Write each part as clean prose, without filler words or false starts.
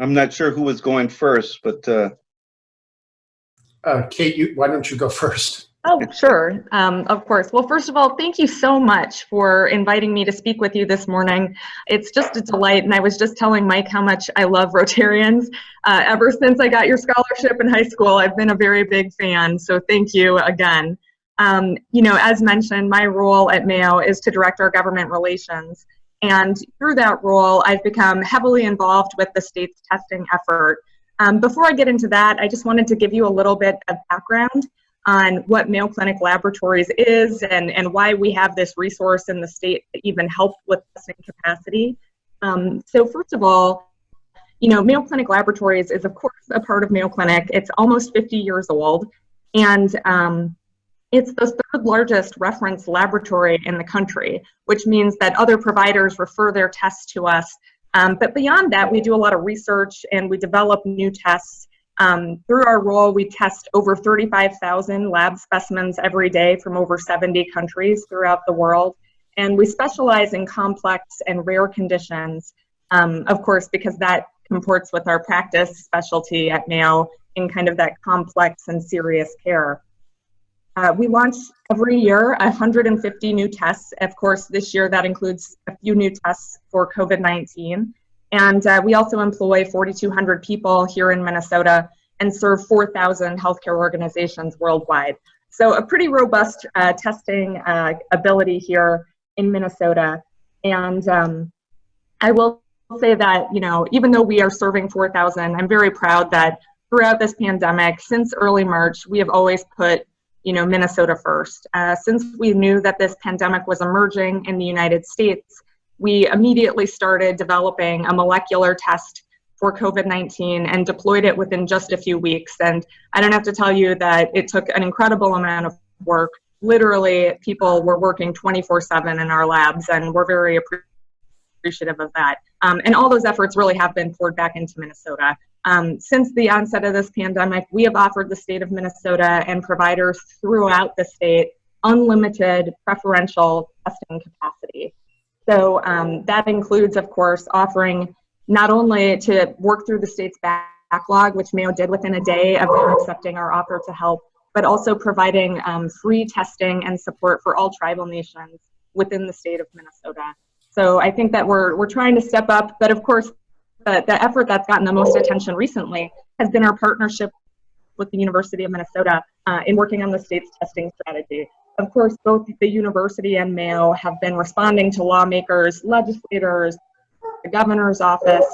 I'm not sure who was going first, but Kate, why don't you go first? Oh, sure. Of course. Well, first of all, thank you so much for inviting me to speak with you this morning. It's just a delight, and I was just telling Mike how much I love Rotarians. Ever since I got your scholarship in high school, I've been a very big fan, so thank you again. As mentioned, my role at Mayo is to direct our government relations, and through that role, I've become heavily involved with the state's testing effort. Before I get into that, I just wanted to give you a little bit of background on what Mayo Clinic Laboratories is and why we have this resource in the state to even help with testing capacity. So first of all, Mayo Clinic Laboratories is of course a part of Mayo Clinic. It's almost 50 years old, and it's the third largest reference laboratory in the country, which means that other providers refer their tests to us. But beyond that, we do a lot of research and we develop new tests. Through our role, we test over 35,000 lab specimens every day from over 70 countries throughout the world. And we specialize in complex and rare conditions, of course, because that comports with our practice specialty at Mayo in kind of that complex and serious care. We launch every year 150 new tests. Of course, this year that includes a few new tests for COVID-19. And we also employ 4,200 people here in Minnesota and serve 4,000 healthcare organizations worldwide. So a pretty robust testing ability here in Minnesota. And I will say that, even though we are serving 4,000, I'm very proud that throughout this pandemic, since early March, we have always put Minnesota first. Since we knew that this pandemic was emerging in the United States, we immediately started developing a molecular test for COVID-19 and deployed it within just a few weeks. And I don't have to tell you that it took an incredible amount of work. Literally, people were working 24/7 in our labs, and we're very appreciative of that. And all those efforts really have been poured back into Minnesota. Since the onset of this pandemic, we have offered the state of Minnesota and providers throughout the state unlimited preferential testing capacity. So that includes, of course, offering not only to work through the state's backlog, which Mayo did within a day of accepting our offer to help, but also providing free testing and support for all tribal nations within the state of Minnesota. So I think that we're trying to step up, but of course, the effort that's gotten the most attention recently has been our partnership with the University of Minnesota in working on the state's testing strategy. Of course, both the university and Mayo have been responding to lawmakers, legislators, the governor's office,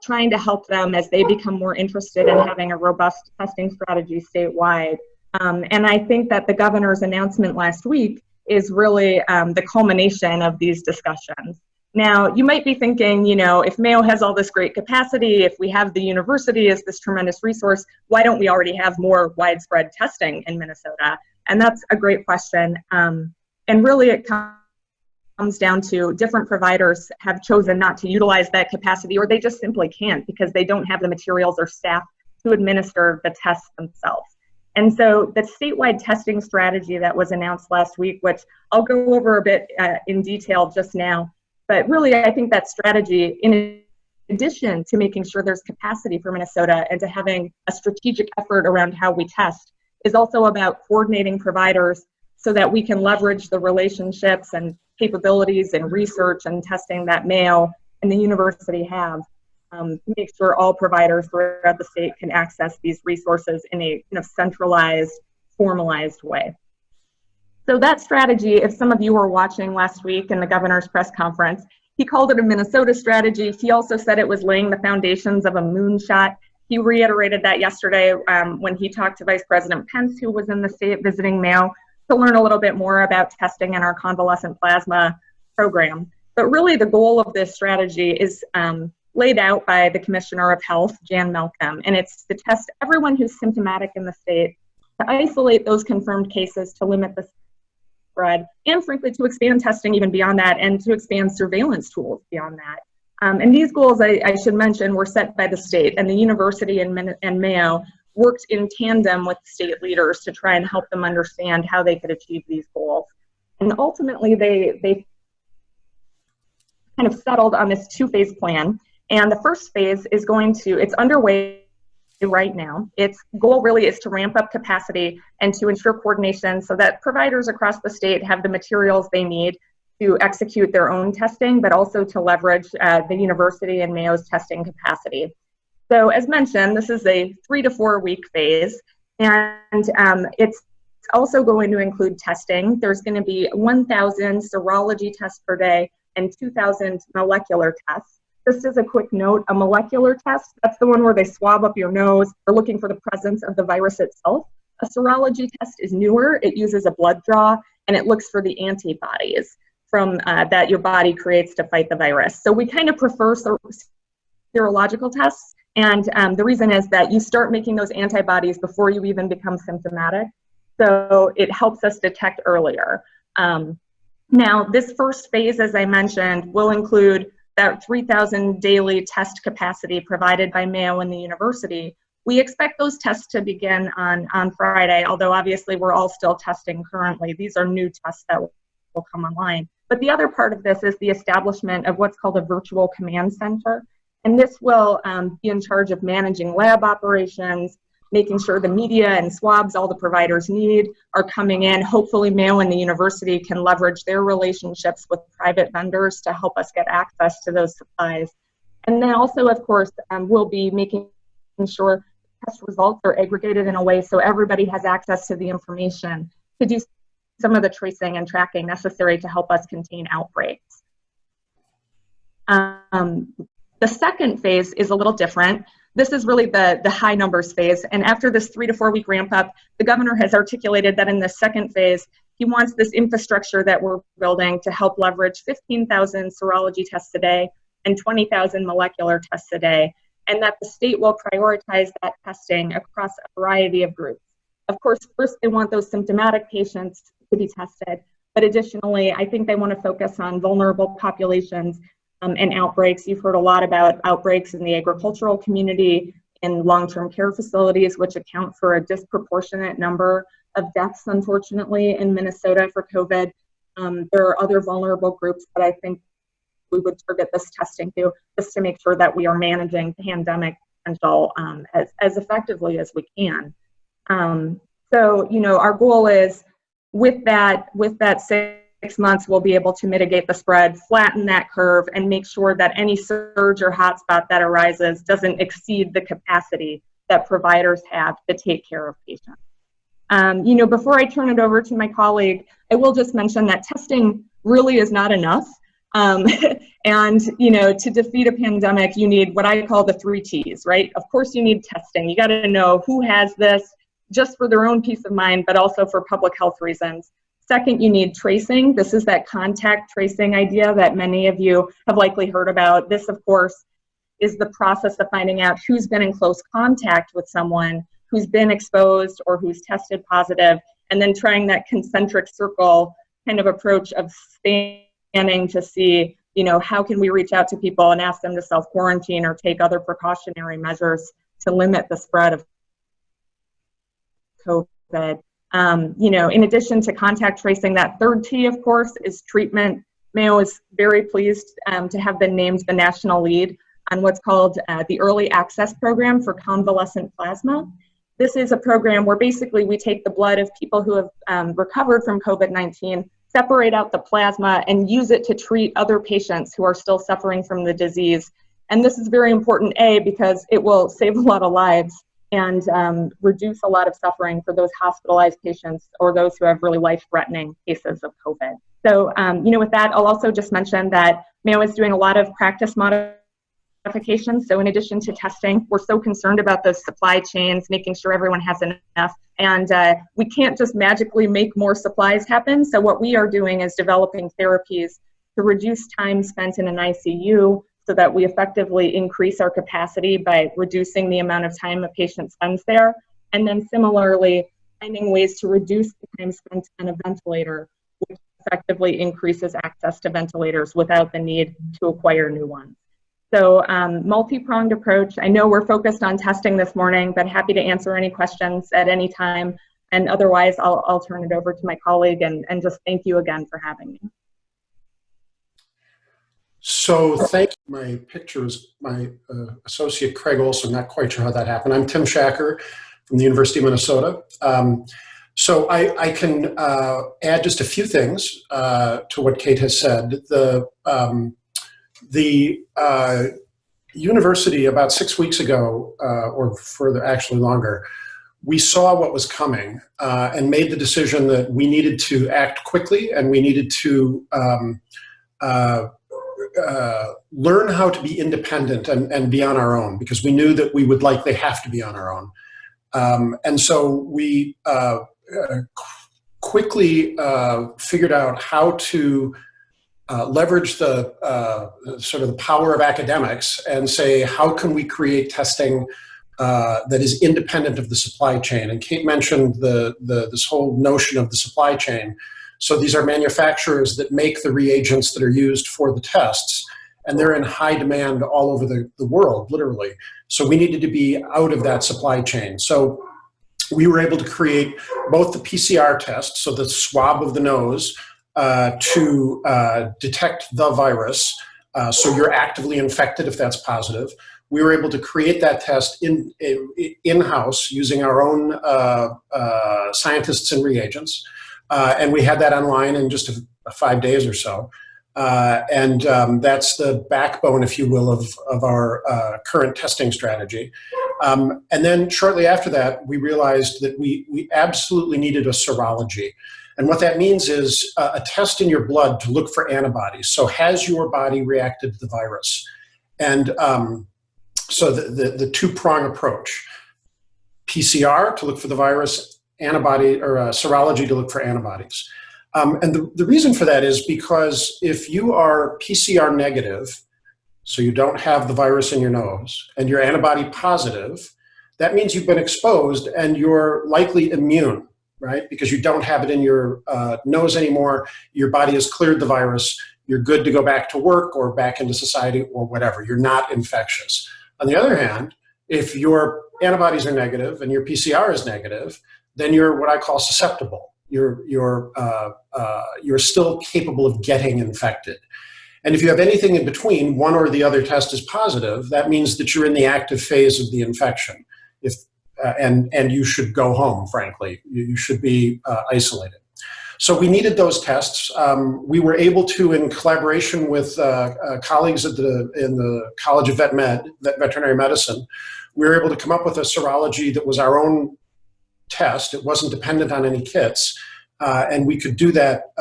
trying to help them as they become more interested in having a robust testing strategy statewide. And I think that the governor's announcement last week is really the culmination of these discussions. Now, you might be thinking, if Mayo has all this great capacity, if we have the university as this tremendous resource, why don't we already have more widespread testing in Minnesota? And that's a great question. And really it comes down to different providers have chosen not to utilize that capacity, or they just simply can't because they don't have the materials or staff to administer the tests themselves. And so the statewide testing strategy that was announced last week, which I'll go over a bit in detail just now, but really I think that strategy, in addition to making sure there's capacity for Minnesota and to having a strategic effort around how we test, is also about coordinating providers so that we can leverage the relationships and capabilities and research and testing that Mayo and the university have to make sure all providers throughout the state can access these resources in a centralized, formalized way. So that strategy, if some of you were watching last week in the governor's press conference, he called it a Minnesota strategy. He also said it was laying the foundations of a moonshot. He reiterated that yesterday when he talked to Vice President Pence, who was in the state visiting Mayo, to learn a little bit more about testing in our convalescent plasma program. But really the goal of this strategy is laid out by the Commissioner of Health, Jan Malcolm, and it's to test everyone who's symptomatic in the state, to isolate those confirmed cases, to limit the spread, and frankly to expand testing even beyond that, and to expand surveillance tools beyond that. And these goals, I should mention, were set by the state, and the university and Mayo worked in tandem with state leaders to try and help them understand how they could achieve these goals. And ultimately, they kind of settled on this two-phase plan. And the first phase is it's underway right now. Its goal really is to ramp up capacity and to ensure coordination so that providers across the state have the materials they need to execute their own testing, but also to leverage the university and Mayo's testing capacity. So as mentioned, this is a 3 to 4 week phase, and it's also going to include testing. There's going to be 1,000 serology tests per day and 2,000 molecular tests. Just as a quick note, a molecular test, that's the one where they swab up your nose. They're looking for the presence of the virus itself. A serology test is newer. It uses a blood draw, and it looks for the antibodies from that your body creates to fight the virus. So we kind of prefer serological tests, and the reason is that you start making those antibodies before you even become symptomatic. So it helps us detect earlier. Now, this first phase, as I mentioned, will include that 3,000 daily test capacity provided by Mayo and the university. We expect those tests to begin on Friday, although obviously we're all still testing currently. These are new tests that will come online. But the other part of this is the establishment of what's called a virtual command center. And this will be in charge of managing lab operations, making sure the media and swabs all the providers need are coming in. Hopefully Mayo and the university can leverage their relationships with private vendors to help us get access to those supplies. And then also, of course, we'll be making sure test results are aggregated in a way so everybody has access to the information to do some of the tracing and tracking necessary to help us contain outbreaks. The second phase is a little different. This is really the high numbers phase. And after this 3 to 4 week ramp up, the governor has articulated that in the second phase, he wants this infrastructure that we're building to help leverage 15,000 serology tests a day and 20,000 molecular tests a day, and that the state will prioritize that testing across a variety of groups. Of course, first they want those symptomatic patients to be tested, but additionally, I think they want to focus on vulnerable populations and outbreaks. You've heard a lot about outbreaks in the agricultural community, in long-term care facilities, which account for a disproportionate number of deaths, unfortunately, in Minnesota for COVID. There are other vulnerable groups that I think we would target this testing to, just to make sure that we are managing pandemic potential as effectively as we can. So, you know, our goal is with that 6 months, we'll be able to mitigate the spread, flatten that curve, and make sure that any surge or hotspot that arises doesn't exceed the capacity that providers have to take care of patients. You know, before I turn it over to my colleague, I will just mention that testing really is not enough. And, you know, to defeat a pandemic, you need what I call the 3 T's, right? Of course, you need testing. You got to know who has this, just for their own peace of mind, but also for public health reasons. Second, you need tracing. This is that contact tracing idea that many of you have likely heard about. This, of course, is the process of finding out who's been in close contact with someone who's been exposed or who's tested positive, and then trying that concentric circle kind of approach of spanning to see, you know, how can we reach out to people and ask them to self-quarantine or take other precautionary measures to limit the spread of COVID. You know, in addition to contact tracing, that third T, of course, is treatment. Mayo is very pleased to have been named the national lead on what's called the Early Access Program for Convalescent Plasma. This is a program where basically we take the blood of people who have recovered from COVID-19, separate out the plasma, and use it to treat other patients who are still suffering from the disease. And this is very important, A, because it will save a lot of lives and reduce a lot of suffering for those hospitalized patients or those who have really life-threatening cases of COVID. So, you know, with that, I'll also just mention that Mayo is doing a lot of practice modifications. So in addition to testing, we're so concerned about those supply chains, making sure everyone has enough. And we can't just magically make more supplies happen. So what we are doing is developing therapies to reduce time spent in an ICU, so that we effectively increase our capacity by reducing the amount of time a patient spends there. And then similarly, finding ways to reduce the time spent on a ventilator, which effectively increases access to ventilators without the need to acquire new ones. So multi-pronged approach. I know we're focused on testing this morning, but happy to answer any questions at any time. And otherwise, I'll turn it over to my colleague and just thank you again for having me. So thank you. My picture is my associate Craig Olson. Not quite sure how that happened. I'm Tim Schacker from the University of Minnesota. So I can add just a few things to what Kate has said. The university about 6 weeks ago, or further, actually longer, we saw what was coming and made the decision that we needed to act quickly and we needed to learn how to be independent and be on our own, because we knew that we would likely have to be on our own. And so we quickly figured out how to leverage the sort of the power of academics and say, how can we create testing that is independent of the supply chain? And Kate mentioned this whole notion of the supply chain. So these are manufacturers that make the reagents that are used for the tests, and they're in high demand all over the world, literally. So we needed to be out of that supply chain. So we were able to create both the PCR test, so the swab of the nose, to detect the virus. So you're actively infected if that's positive. We were able to create that test in-house using our own scientists and reagents. And we had that online in just 5 days or so. And that's the backbone, if you will, of our current testing strategy. And then shortly after that, we realized that we absolutely needed a serology. And what that means is a test in your blood to look for antibodies. So has your body reacted to the virus? And so the two-prong approach, PCR to look for the virus, antibody or serology to look for antibodies. And the reason for that is because if you are PCR negative, so you don't have the virus in your nose, and you're antibody positive, that means you've been exposed and you're likely immune, right? Because you don't have it in your nose anymore, your body has cleared the virus, you're good to go back to work or back into society or whatever, you're not infectious. On the other hand, if your antibodies are negative and your PCR is negative, then you're what I call susceptible. You're still capable of getting infected. And if you have anything in between, one or the other test is positive, that means that you're in the active phase of the infection. And you should go home, frankly. You should be isolated. So we needed those tests. We were able to, in collaboration with colleagues in the College of Veterinary Medicine, we were able to come up with a serology that was our own test. It wasn't dependent on any kits. And we could do that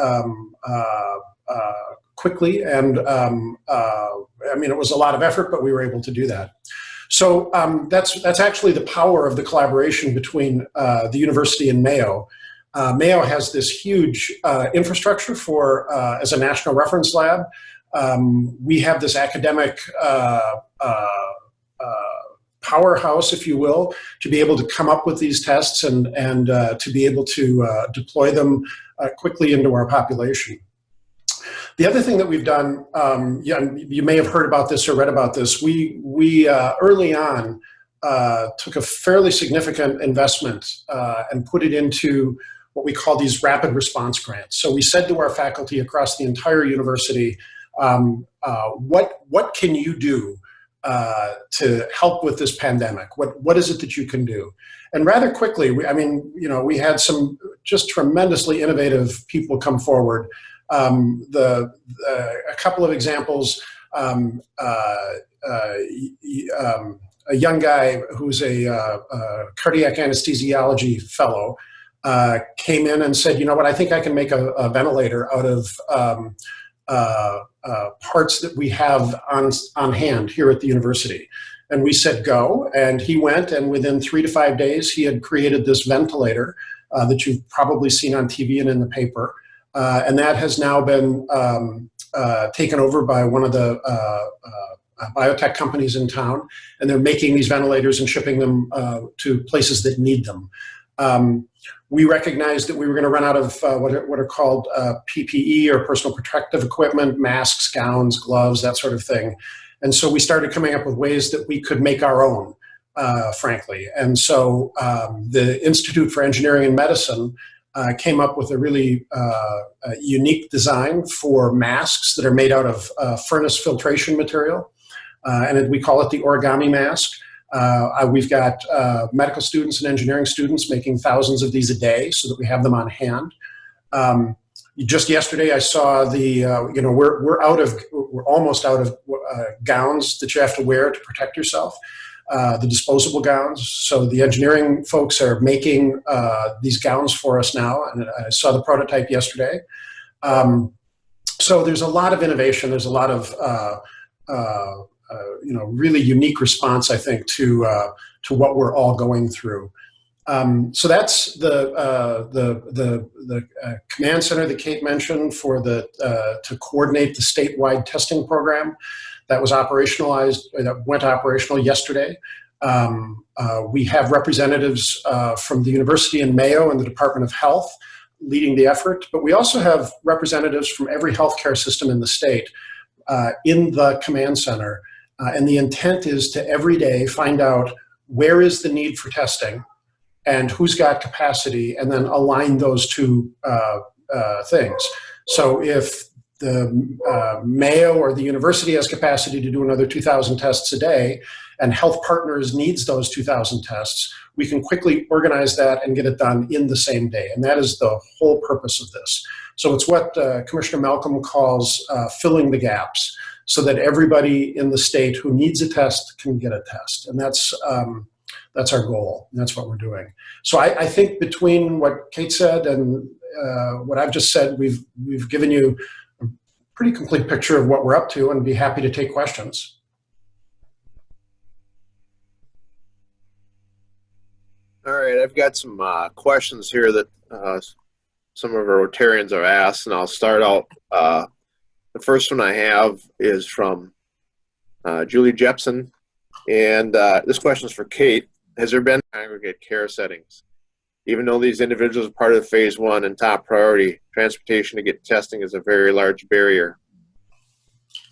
quickly. And I mean, it was a lot of effort, but we were able to do that. So that's actually the power of the collaboration between the university and Mayo. Mayo has this huge infrastructure for as a national reference lab. We have this academic powerhouse, if you will, to be able to come up with these tests and to be able to deploy them quickly into our population. The other thing that we've done, you may have heard about this or read about this, we early on took a fairly significant investment and put it into what we call these rapid response grants. So we said to our faculty across the entire university, what can you do to help with this pandemic? What is it that you can do? And rather quickly, we had some just tremendously innovative people come forward. A couple of examples, a young guy who's a cardiac anesthesiology fellow came in and said, you know what, I think I can make a ventilator out of parts that we have on hand here at the university. And we said, go. And he went, and within 3 to 5 days, he had created this ventilator that you've probably seen on TV and in the paper. And that has now been taken over by one of the biotech companies in town. And they're making these ventilators and shipping them to places that need them. We recognized that we were going to run out of what are called PPE, or personal protective equipment, masks, gowns, gloves, that sort of thing. And so we started coming up with ways that we could make our own, frankly. And so the Institute for Engineering and Medicine came up with a really unique design for masks that are made out of furnace filtration material. And we call it the origami mask. We've got medical students and engineering students making thousands of these a day so that we have them on hand. Just yesterday, I saw the, we're almost out of gowns that you have to wear to protect yourself, the disposable gowns. So the engineering folks are making these gowns for us now, and I saw the prototype yesterday. So there's a lot of innovation. There's a lot of, really unique response, I think, to what we're all going through. So that's the command center that Kate mentioned for to coordinate the statewide testing program that was operationalized, that went operational yesterday. We have representatives from the university and Mayo and the Department of Health leading the effort, but we also have representatives from every healthcare system in the state in the command center. And the intent is to every day find out where is the need for testing and who's got capacity, and then align those two things. So if the Mayo or the university has capacity to do another 2,000 tests a day, and Health Partners needs those 2,000 tests, we can quickly organize that and get it done in the same day. And that is the whole purpose of this. So it's what Commissioner Malcolm calls filling the gaps, so that everybody in the state who needs a test can get a test. And that's our goal, and that's what we're doing. So I think between what Kate said and what I've just said, we've given you a pretty complete picture of what we're up to, and be happy to take questions. All right, I've got some questions here that some of our Rotarians have asked, and I'll start out. The first one I have is from Julie Jepson, and this question is for Kate. Has there been congregate care settings? Even though these individuals are part of phase 1 and top priority, transportation to get testing is a very large barrier.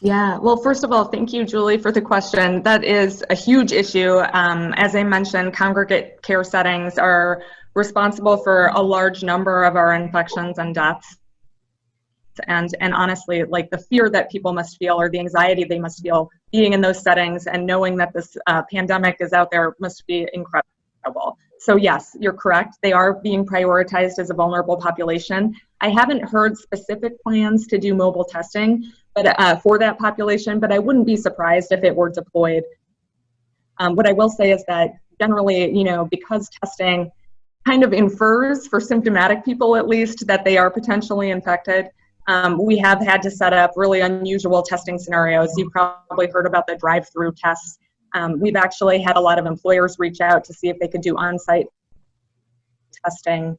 Yeah, well, first of all, thank you, Julie, for the question. That is a huge issue. As I mentioned, congregate care settings are responsible for a large number of our infections and deaths. And honestly, like the fear that people must feel, or the anxiety they must feel being in those settings and knowing that this pandemic is out there, must be incredible. So yes, you're correct. They are being prioritized as a vulnerable population. I haven't heard specific plans to do mobile testing for that population, but I wouldn't be surprised if it were deployed. What I will say is that generally, because testing kind of infers, for symptomatic people at least, that they are potentially infected, we have had to set up really unusual testing scenarios. You've probably heard about the drive-through tests. We've actually had a lot of employers reach out to see if they could do on-site testing.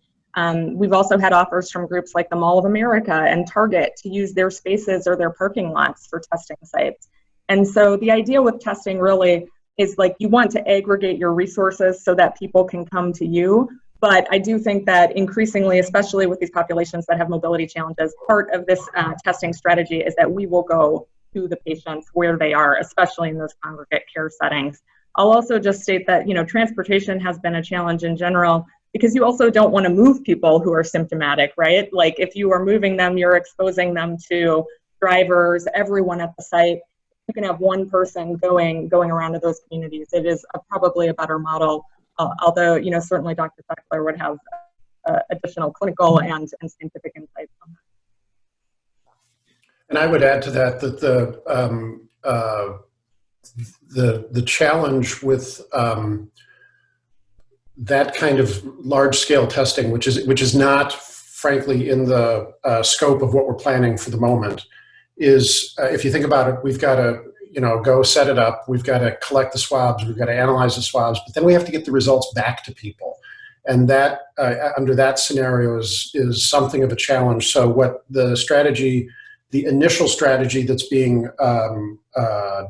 We've also had offers from groups like the Mall of America and Target to use their spaces or their parking lots for testing sites. And so the idea with testing really is like you want to aggregate your resources so that people can come to you. But I do think that increasingly, especially with these populations that have mobility challenges, part of this testing strategy is that we will go to the patients where they are, especially in those congregate care settings. I'll also just state that, transportation has been a challenge in general, because you also don't want to move people who are symptomatic, right? Like if you are moving them, you're exposing them to drivers, everyone at the site. You can have one person going around to those communities. It is probably a better model. Although, certainly Dr. Schacker would have additional clinical and scientific insights on that. And I would add to that the challenge with that kind of large-scale testing, which is not, frankly, in the scope of what we're planning for the moment, is if you think about it, we've got to go set it up. We've got to collect the swabs. We've got to analyze the swabs, but then we have to get the results back to people. And that, under that scenario, is something of a challenge. So what the initial strategy that's being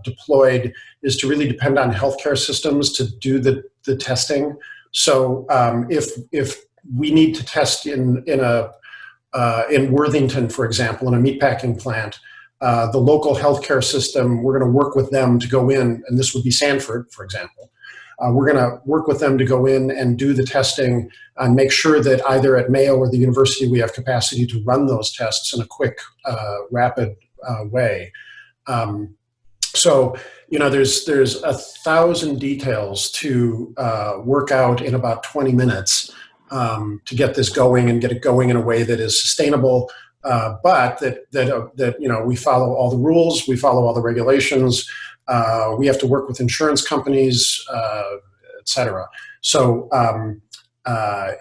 deployed is to really depend on healthcare systems to do the testing. So if we need to test in Worthington, for example, in a meatpacking plant, the local healthcare system, we're going to work with them to go in, and this would be Sanford, for example. We're going to work with them to go in and do the testing and make sure that either at Mayo or the university we have capacity to run those tests in a quick, rapid way. So, there's 1,000 details to work out in about 20 minutes to get this going and get it going in a way that is sustainable, but that we follow all the rules, we follow all the regulations, we have to work with insurance companies, et cetera. So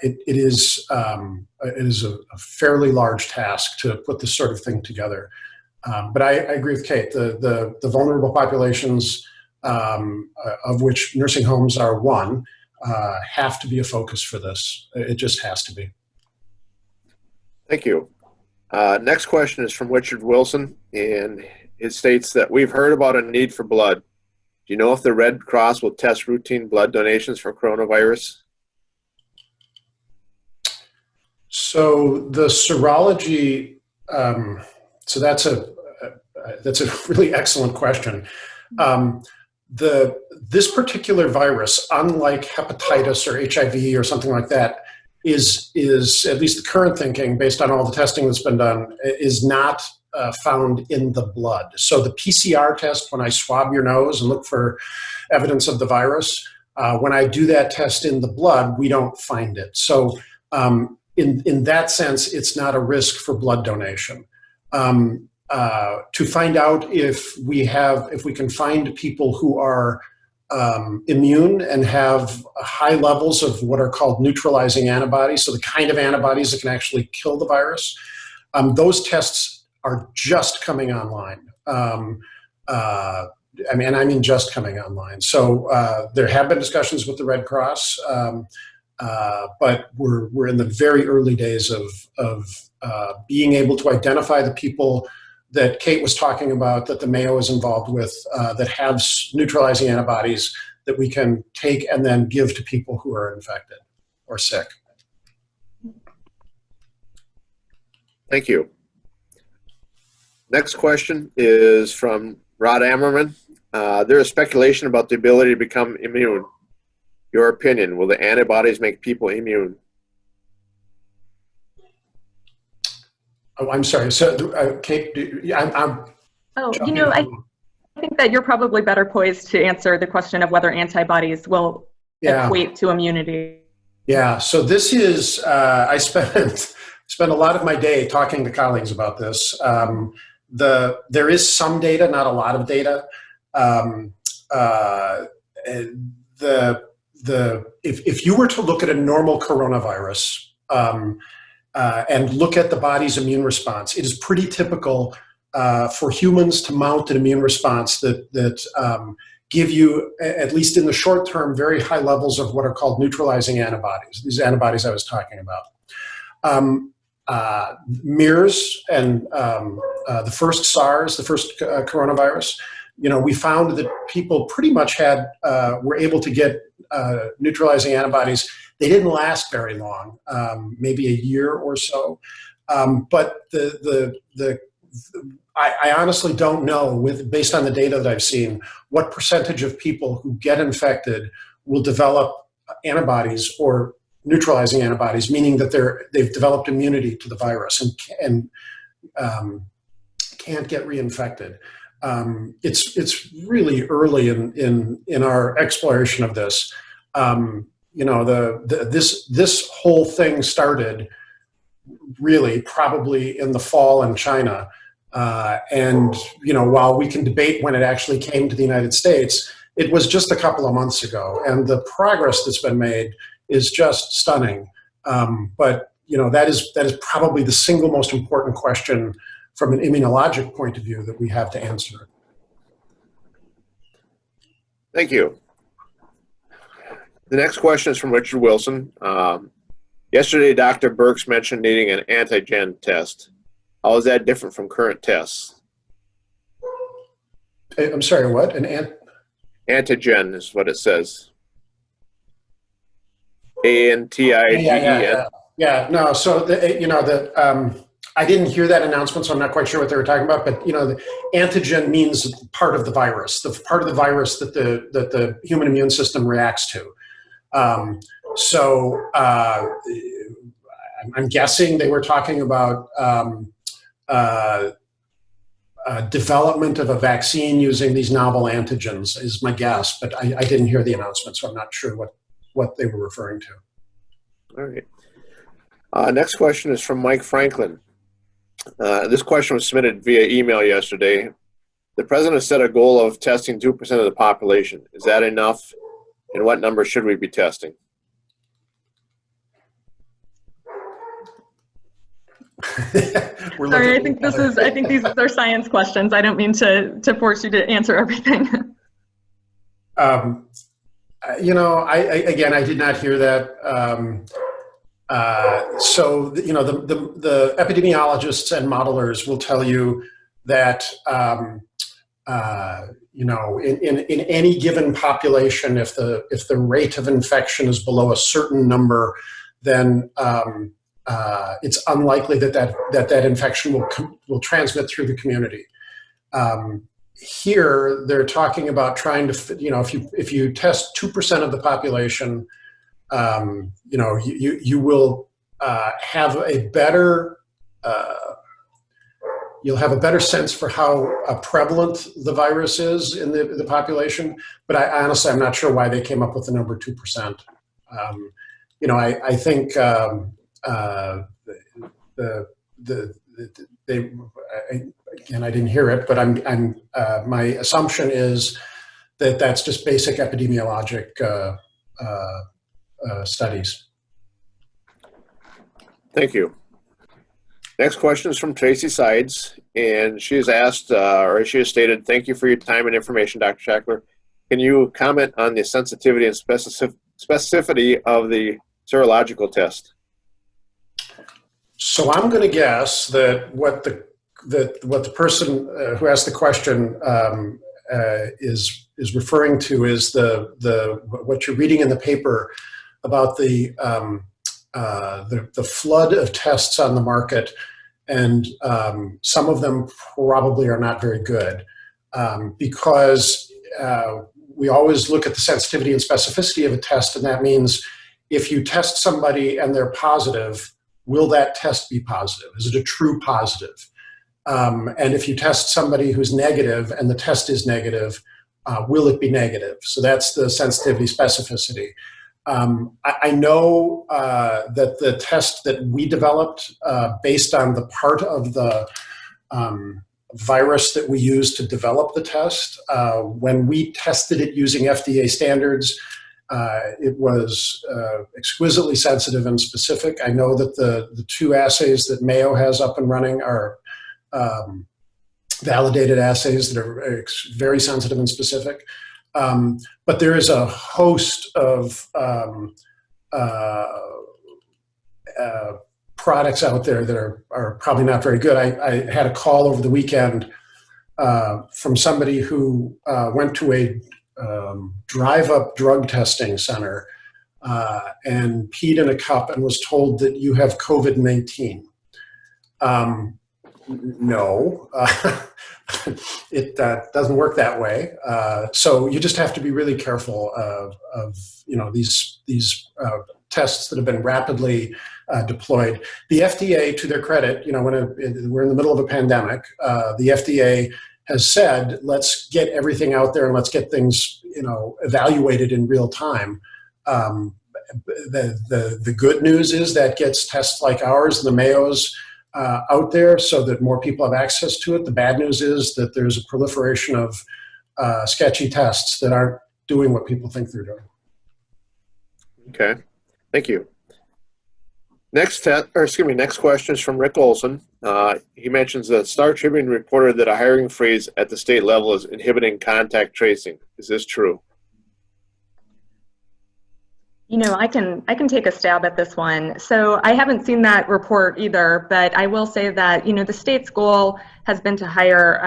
it is a fairly large task to put this sort of thing together. But I agree with Kate. The vulnerable populations, of which nursing homes are one, have to be a focus for this. It just has to be. Thank you. Next question is from Richard Wilson, and it states that we've heard about a need for blood. Do you know if the Red Cross will test routine blood donations for coronavirus? So the serology, so that's a really excellent question. This particular virus, unlike hepatitis or HIV or something like that, is at least the current thinking, based on all the testing that's been done, is not found in the blood. So the PCR test, when I swab your nose and look for evidence of the virus, when I do that test in the blood, we don't find it. So in that sense, it's not a risk for blood donation. To find out if we can find people who are immune and have high levels of what are called neutralizing antibodies, so the kind of antibodies that can actually kill the virus, those tests are just coming online. I mean just coming online. So there have been discussions with the Red Cross, but we're in the very early days of being able to identify the people that Kate was talking about, that the Mayo is involved with, that have neutralizing antibodies that we can take and then give to people who are infected or sick. Thank you. Next question is from Rod Ammerman. There is speculation about the ability to become immune. Your opinion, will the antibodies make people immune? Oh, I'm sorry. So, Kate, I think that you're probably better poised to answer the question of whether antibodies will equate to immunity. Yeah. So this is I spent a lot of my day talking to colleagues about this. There is some data, not a lot of data. If you were to look at a normal coronavirus and look at the body's immune response, it is pretty typical for humans to mount an immune response that give you, at least in the short term, very high levels of what are called neutralizing antibodies, these antibodies I was talking about. MERS and the first SARS, the first coronavirus, we found that people pretty much were able to get neutralizing antibodies. They didn't last very long, maybe a year or so. But I honestly don't know, based on the data that I've seen, what percentage of people who get infected will develop antibodies or neutralizing antibodies, meaning that they've developed immunity to the virus and can't get reinfected. It's really early in our exploration of this. This whole thing started really probably in the fall in China. And while we can debate when it actually came to the United States, it was just a couple of months ago. And the progress that's been made is just stunning. But that is probably the single most important question from an immunologic point of view that we have to answer. Thank you. The next question is from Richard Wilson. Yesterday, Dr. Burks mentioned needing an antigen test. How is that different from current tests? I'm sorry, what? Antigen is what it says. ANTIGEN. Yeah. No. So I didn't hear that announcement, so I'm not quite sure what they were talking about. But the antigen means part of the virus, the part of the virus that the human immune system reacts to. I'm guessing they were talking about development of a vaccine using these novel antigens is my guess, but I didn't hear the announcement, so I'm not sure what they were referring to. All right. Next question is from Mike Franklin. This question was submitted via email yesterday. The president set a goal of testing 2% of the population. Is that enough? And what number should we be testing? Sorry, I think these are science questions. I don't mean to force you to answer everything. I did not hear that. The epidemiologists and modelers will tell you that in any given population, if the rate of infection is below a certain number, then it's unlikely that infection will transmit through the community. Here, they're talking about trying to, if you test 2% of the population, you will have a better you'll have a better sense for how prevalent the virus is in the population. But honestly, I'm not sure why they came up with the number 2%. I think I didn't hear it, but my assumption is that that's just basic epidemiologic studies. Thank you. Next question is from Tracy Sides, and she has asked, or she has stated, thank you for your time and information, Dr. Schacker. Can you comment on the sensitivity and specificity of the serological test? So I'm going to guess that what the person who asked the question is referring to is what you're reading in the paper about the flood of tests on the market, and some of them probably are not very good because we always look at the sensitivity and specificity of a test, and that means if you test somebody and they're positive, will that test be positive? Is it a true positive? And if you test somebody who's negative and the test is negative, will it be negative? So that's the sensitivity specificity. I know that the test that we developed based on the part of the virus that we used to develop the test, when we tested it using FDA standards, it was exquisitely sensitive and specific. I know that the two assays that Mayo has up and running are validated assays that are very sensitive and specific. But there is a host of products out there that are probably not very good. I had a call over the weekend from somebody who went to a drive-up drug testing center and peed in a cup and was told that you have COVID-19. No, it doesn't work that way. So you just have to be really careful of these tests that have been rapidly deployed. The FDA, to their credit, when we're in the middle of a pandemic, the FDA has said, let's get everything out there and let's get things, evaluated in real time. The good news is that gets tests like ours, the Mayos, out there so that more people have access to it. The bad news is that there's a proliferation of sketchy tests that aren't doing what people think they're doing. Okay, thank you. Next question is from Rick Olson. He mentions that Star Tribune reported that a hiring freeze at the state level is inhibiting contact tracing. Is this true? I can take a stab at this one. So I haven't seen that report either, but I will say that, the state's goal has been to hire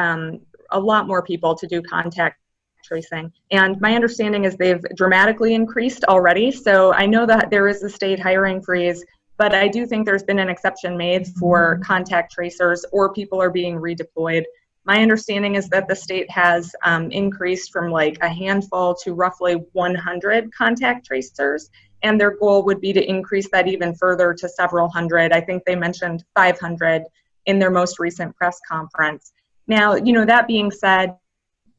a lot more people to do contact tracing. And my understanding is they've dramatically increased already. So I know that there is a state hiring freeze, But I do think there's been an exception made for contact tracers or people are being redeployed. My understanding is that the state has increased from like a handful to roughly 100 contact tracers, and their goal would be to increase that even further to several hundred. I think they mentioned 500 in their most recent press conference. Now, that being said,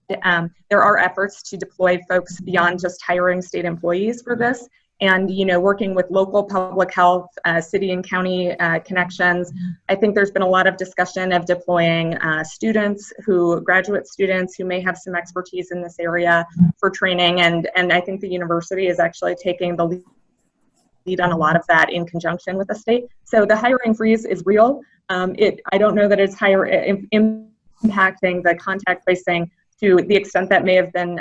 there are efforts to deploy folks beyond just hiring state employees for this. And, working with local public health, city and county connections, I think there's been a lot of discussion of deploying graduate students who may have some expertise in this area for training. And I think the university is actually taking the lead on a lot of that in conjunction with the state. So the hiring freeze is real. I don't know that it's impacting the contact tracing to the extent that may have been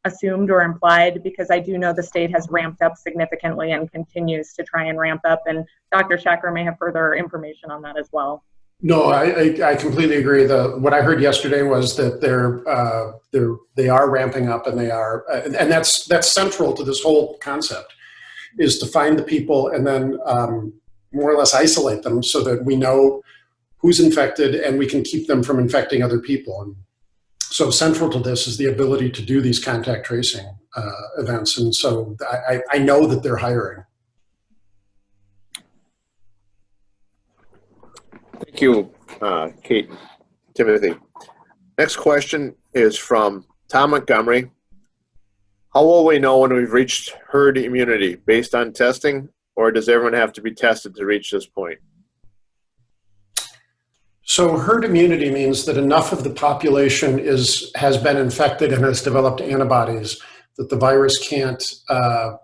assumed or implied, because I do know the state has ramped up significantly and continues to try and ramp up, and Dr. Schacker may have further information on that as well. No, I completely agree. What I heard yesterday was that they are ramping up, and and that's central to this whole concept, is to find the people and then more or less isolate them so that we know who's infected and we can keep them from infecting other people. And so central to this is the ability to do these contact tracing events. And so I know that they're hiring. Thank you, Kate, Timothy. Next question is from Tom Montgomery. How will we know when we've reached herd immunity? Based on testing, or does everyone have to be tested to reach this point? So herd immunity means that enough of the population has been infected and has developed antibodies that the virus can't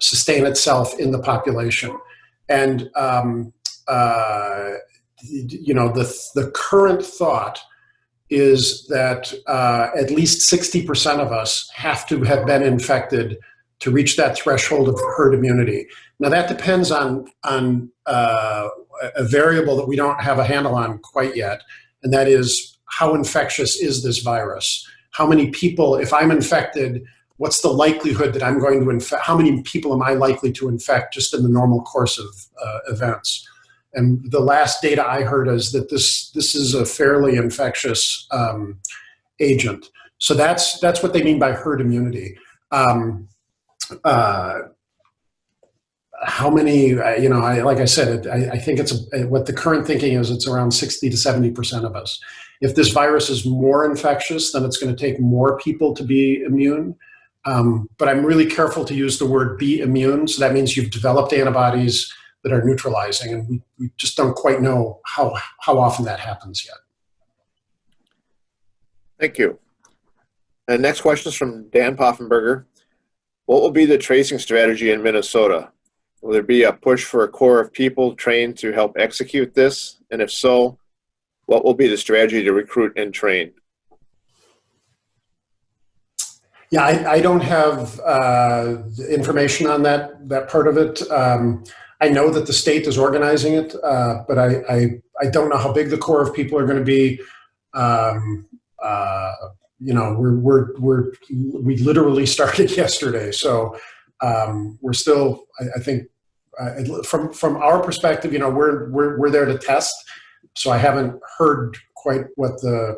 sustain itself in the population. And the current thought is that at least 60% of us have to have been infected to reach that threshold of herd immunity. Now that depends on a variable that we don't have a handle on quite yet, and that is how infectious is this virus? How many people, if I'm infected, what's the likelihood that I'm going to infect? How many people am I likely to infect just in the normal course of events? And the last data I heard is that this is a fairly infectious agent. So that's what they mean by herd immunity. How many, like I said, I think what the current thinking is, it's around 60 to 70% of us. If this virus is more infectious, then it's going to take more people to be immune. But I'm really careful to use the word be immune. So that means you've developed antibodies that are neutralizing, and we just don't quite know how often that happens yet. Thank you. And next question is from Dan Poffenberger. What will be the tracing strategy in Minnesota? Will there be a push for a core of people trained to help execute this? And if so, what will be the strategy to recruit and train? Yeah, I don't have information on that part of it. I know that the state is organizing it, but I don't know how big the core of people are going to be. We literally started yesterday, so we're still. I think from our perspective, we're there to test. So I haven't heard quite what the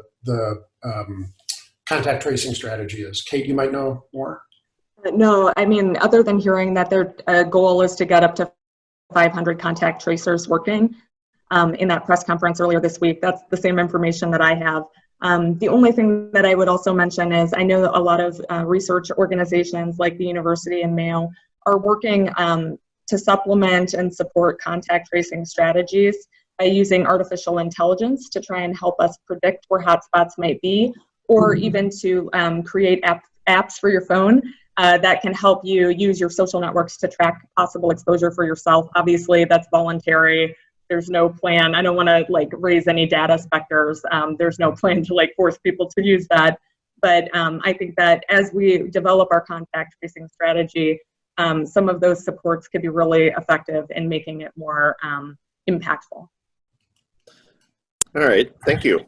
contact tracing strategy is. Kate, you might know more. No, I mean, other than hearing that their goal is to get up to 500 contact tracers working in that press conference earlier this week. That's the same information that I have. The only thing that I would also mention is I know that a lot of research organizations like the university and Mayo are working to supplement and support contact tracing strategies by using artificial intelligence to try and help us predict where hotspots might be, or even to create apps for your phone that can help you use your social networks to track possible exposure for yourself. Obviously, that's voluntary. There's no plan. I don't want to raise any data specters. There's no plan to force people to use that. But I think that as we develop our contact tracing strategy, some of those supports could be really effective in making it more impactful. All right, thank you.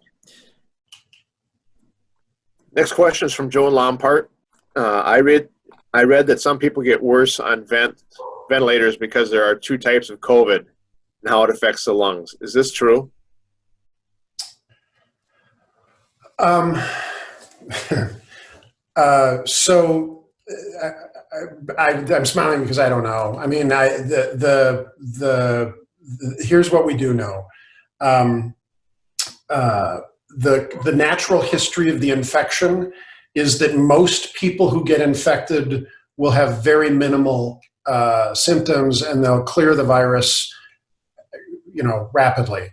Next question is from Joan Lompart. I read that some people get worse on ventilators because there are two types of COVID. and how it affects the lungs. Is this true? So I'm smiling because I don't know. I mean, here's what we do know. The natural history of the infection is that most people who get infected will have very minimal symptoms, and they'll clear the virus, rapidly.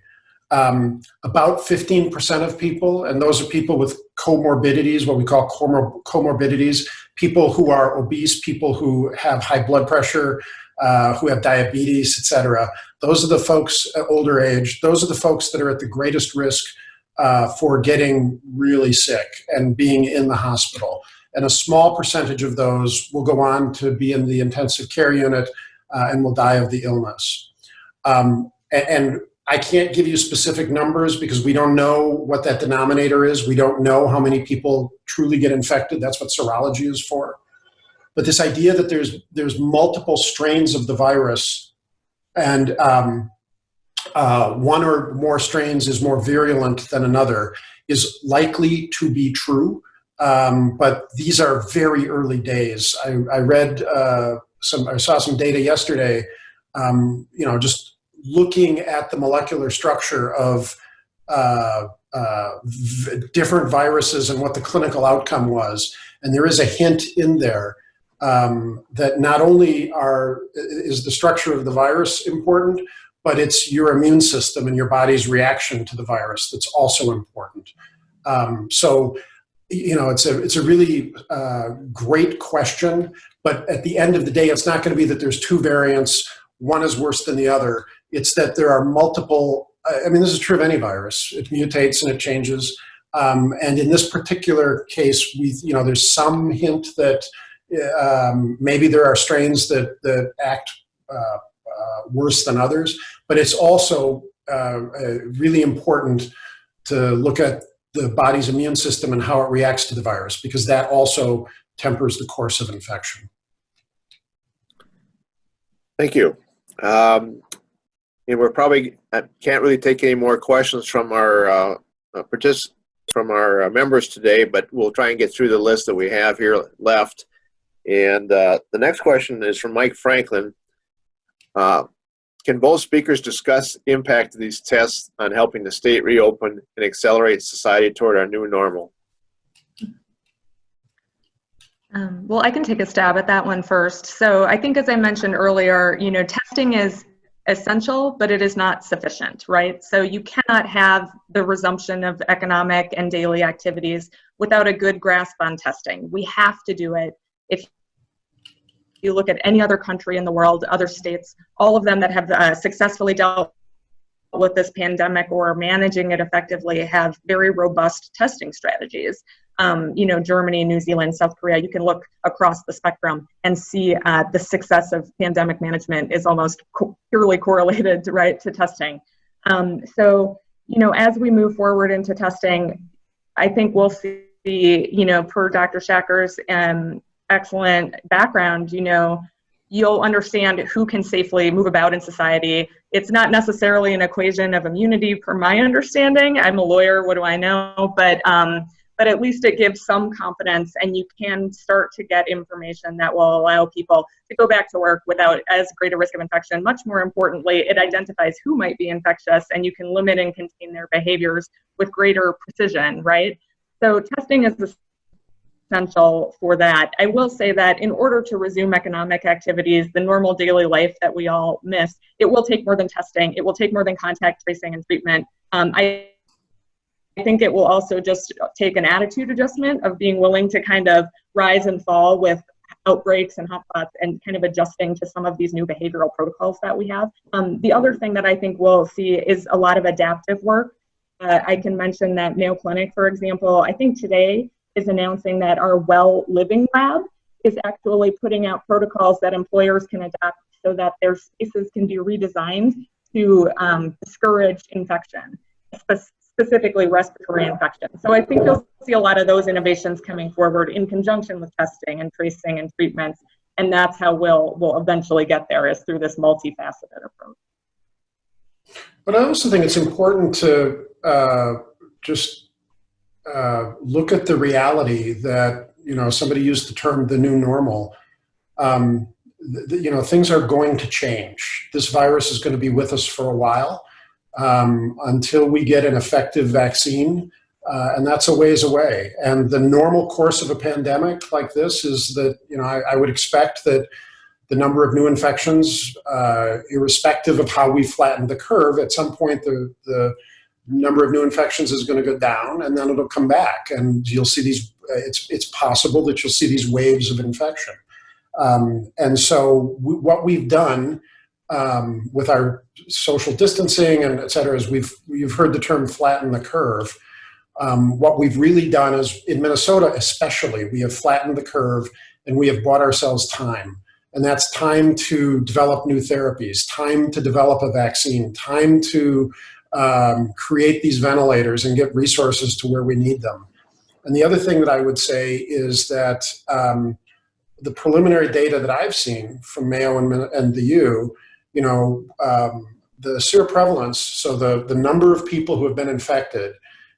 About 15% of people, and those are people with comorbidities, what we call comorbidities, people who are obese, people who have high blood pressure, who have diabetes, etc. Those are the folks at older age. Those are the folks that are at the greatest risk for getting really sick and being in the hospital. And a small percentage of those will go on to be in the intensive care unit and will die of the illness. And I can't give you specific numbers because we don't know what that denominator is. We don't know how many people truly get infected. That's what serology is for. But this idea that there's multiple strains of the virus and one or more strains is more virulent than another is likely to be true. But these are very early days. I saw some data yesterday, just looking at the molecular structure of different viruses and what the clinical outcome was. And there is a hint in there that not only is the structure of the virus important, but it's your immune system and your body's reaction to the virus that's also important. So it's a really great question, but at the end of the day, it's not going to be that there's two variants, one is worse than the other. It's that there are multiple, this is true of any virus. It mutates and it changes. And in this particular case, there's some hint that maybe there are strains that act worse than others, but it's also really important to look at the body's immune system and how it reacts to the virus, because that also tempers the course of infection. Thank you. And we're probably can't really take any more questions from our members today, but we'll try and get through the list that we have here left. And the next question is from Mike Franklin. Can both speakers discuss the impact of these tests on helping the state reopen and accelerate society toward our new normal? Well, I can take a stab at that one first. So I think, as I mentioned earlier, testing is essential, but it is not sufficient, right? So you cannot have the resumption of economic and daily activities without a good grasp on testing. We have to do it. If you look at any other country in the world, other states, all of them that have successfully dealt with this pandemic or managing it effectively have very robust testing strategies. Germany, New Zealand, South Korea, you can look across the spectrum and see the success of pandemic management is almost purely correlated, right, to testing. So, as we move forward into testing, I think we'll see, per Dr. Schacker's excellent background, you'll understand who can safely move about in society. It's not necessarily an equation of immunity, per my understanding. I'm a lawyer, what do I know? But at least it gives some confidence, and you can start to get information that will allow people to go back to work without as great a risk of infection. Much more importantly, it identifies who might be infectious, and you can limit and contain their behaviors with greater precision, right? So testing is essential for that. I will say that in order to resume economic activities, the normal daily life that we all miss, it will take more than testing. It will take more than contact tracing and treatment. I think it will also just take an attitude adjustment of being willing to kind of rise and fall with outbreaks and hotspots and kind of adjusting to some of these new behavioral protocols that we have. The other thing that I think we'll see is a lot of adaptive work. I can mention that Mayo Clinic, for example, I think today is announcing that our Well Living Lab is actually putting out protocols that employers can adopt so that their spaces can be redesigned to discourage infection, specifically respiratory infection. So I think you'll see a lot of those innovations coming forward in conjunction with testing and tracing and treatments, and that's how we'll eventually get there, is through this multifaceted approach. But I also think it's important to just look at the reality that, somebody used the term the new normal. Things are going to change. This virus is going to be with us for a while until we get an effective vaccine, and that's a ways away. And the normal course of a pandemic like this is that, I would expect that the number of new infections, irrespective of how we flatten the curve, at some point the number of new infections is going to go down, and then it'll come back, and you'll see these. It's possible that you'll see these waves of infection. And so what we've done with our social distancing and et cetera is you've heard the term flatten the curve. What we've really done is, in Minnesota especially, we have flattened the curve and we have bought ourselves time. And that's time to develop new therapies, time to develop a vaccine, time to create these ventilators and get resources to where we need them. And the other thing that I would say is that the preliminary data that I've seen from Mayo and the U, the seroprevalence, so the number of people who have been infected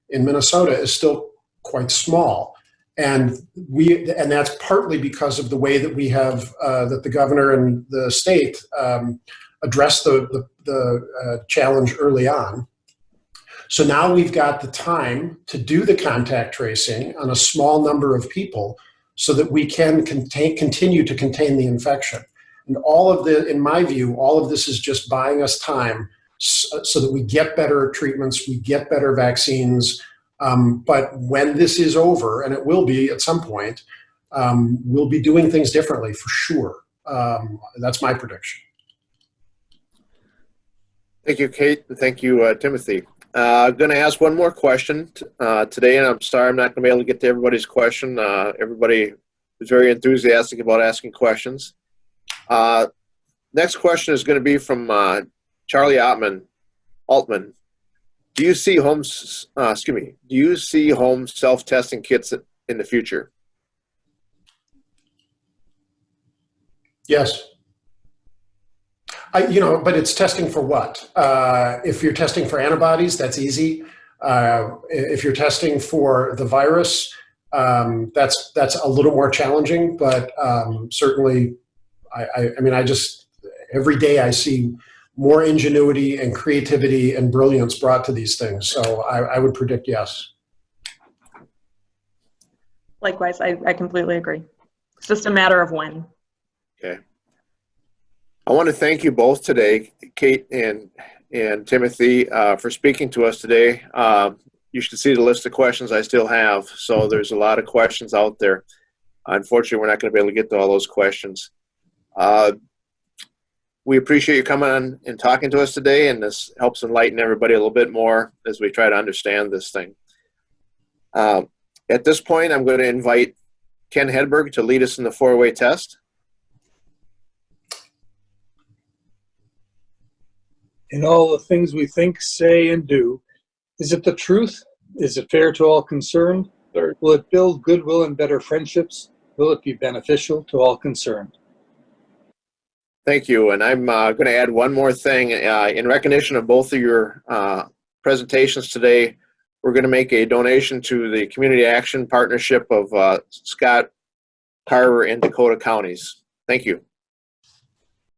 in Minnesota is still quite small. And that's partly because of the way that we have, that the governor and the state addressed the challenge early on. So now we've got the time to do the contact tracing on a small number of people so that we can continue to contain the infection. And in my view, all of this is just buying us time so that we get better treatments, we get better vaccines. But when this is over, and it will be at some point, we'll be doing things differently for sure. That's my prediction. Thank you, Kate, and thank you, Timothy. I'm going to ask one more question today, and I'm sorry I'm not going to be able to get to everybody's question. Everybody was very enthusiastic about asking questions. Next question is going to be from Charlie Altman. Do you see home self-testing kits in the future? Yes. But it's testing for what? If you're testing for antibodies, that's easy. If you're testing for the virus, that's a little more challenging. But certainly, every day I see more ingenuity and creativity and brilliance brought to these things. So I would predict yes. Likewise, I completely agree. It's just a matter of when. Okay. I want to thank you both today, Kate and Timothy, for speaking to us today. You should see the list of questions I still have. So there's a lot of questions out there. Unfortunately, we're not going to be able to get to all those questions. We appreciate you coming on and talking to us today, and this helps enlighten everybody a little bit more as we try to understand this thing. At this point, I'm going to invite Ken Hedberg to lead us in the four-way test. In all the things we think, say, and do, is it the truth? Is it fair to all concerned? Will it build goodwill and better friendships? Will it be beneficial to all concerned? Thank you. And I'm going to add one more thing. In recognition of both of your presentations today, we're going to make a donation to the Community Action Partnership of Scott, Carver, and Dakota counties. Thank you.